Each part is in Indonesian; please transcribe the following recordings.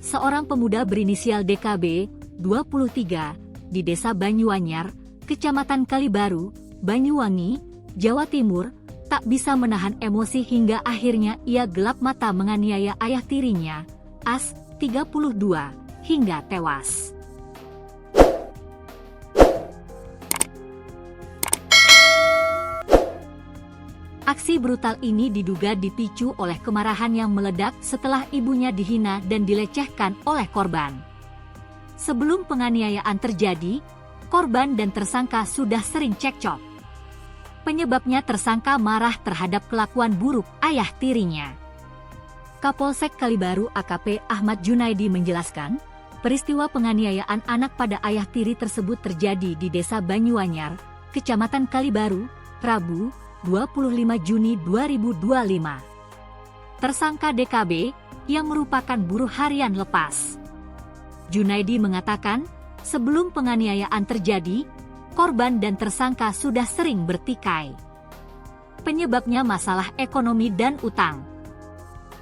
seorang pemuda berinisial DKB, 23, di Desa Banyuanyar, Kecamatan Kalibaru, Banyuwangi, Jawa Timur, tak bisa menahan emosi hingga akhirnya ia gelap mata menganiaya ayah tirinya, As, 32, hingga tewas. Aksi brutal ini diduga dipicu oleh kemarahan yang meledak setelah ibunya dihina dan dilecehkan oleh korban. Sebelum penganiayaan terjadi, korban dan tersangka sudah sering cekcok. Penyebabnya tersangka marah terhadap kelakuan buruk ayah tirinya. Kapolsek Kalibaru AKP Ahmad Junaidi menjelaskan, peristiwa penganiayaan anak pada ayah tiri tersebut terjadi di Desa Banyuanyar, Kecamatan Kalibaru, Rabu, 25 Juni 2025. Tersangka DKB, yang merupakan buruh harian lepas. Junaidi mengatakan, sebelum penganiayaan terjadi, korban dan tersangka sudah sering bertikai. Penyebabnya masalah ekonomi dan utang.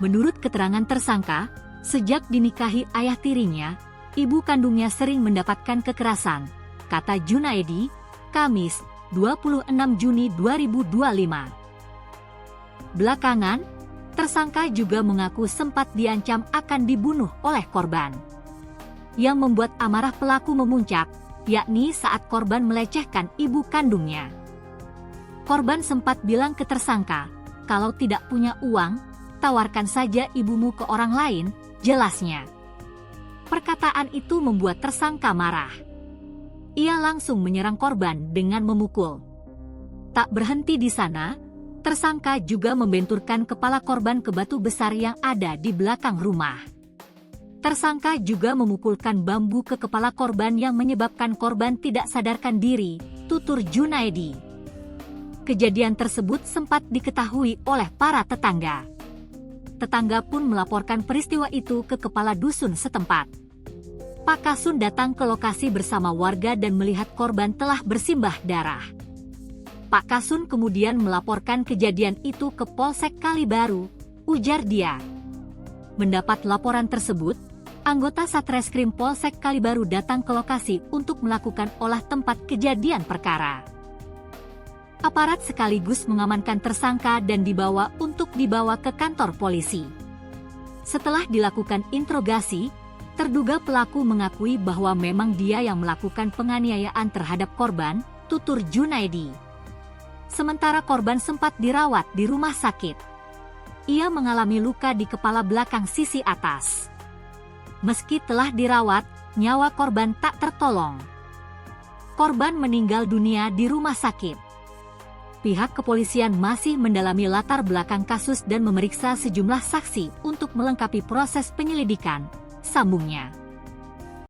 Menurut keterangan tersangka, sejak dinikahi ayah tirinya, ibu kandungnya sering mendapatkan kekerasan, kata Junaidi, Kamis, 26 Juni 2025. Belakangan, tersangka juga mengaku sempat diancam akan dibunuh oleh korban. Yang membuat amarah pelaku memuncak, yakni saat korban melecehkan ibu kandungnya. Korban sempat bilang ke tersangka, kalau tidak punya uang, tawarkan saja ibumu ke orang lain, jelasnya. Perkataan itu membuat tersangka marah. Ia langsung menyerang korban dengan memukul. Tak berhenti di sana, tersangka juga membenturkan kepala korban ke batu besar yang ada di belakang rumah. Tersangka juga memukulkan bambu ke kepala korban yang menyebabkan korban tidak sadarkan diri, tutur Junaidi. Kejadian tersebut sempat diketahui oleh para tetangga. Tetangga pun melaporkan peristiwa itu ke kepala dusun setempat. Pak Kasun datang ke lokasi bersama warga dan melihat korban telah bersimbah darah. Pak Kasun kemudian melaporkan kejadian itu ke Polsek Kalibaru, ujar dia. Mendapat laporan tersebut, anggota Satreskrim Polsek Kalibaru datang ke lokasi untuk melakukan olah tempat kejadian perkara. Aparat sekaligus mengamankan tersangka dan dibawa ke kantor polisi. Setelah dilakukan interogasi, terduga pelaku mengakui bahwa memang dia yang melakukan penganiayaan terhadap korban, tutur Junaidi. Sementara korban sempat dirawat di rumah sakit. Ia mengalami luka di kepala belakang sisi atas. Meski telah dirawat, nyawa korban tak tertolong. Korban meninggal dunia di rumah sakit. Pihak kepolisian masih mendalami latar belakang kasus dan memeriksa sejumlah saksi untuk melengkapi proses penyelidikan, sambungnya.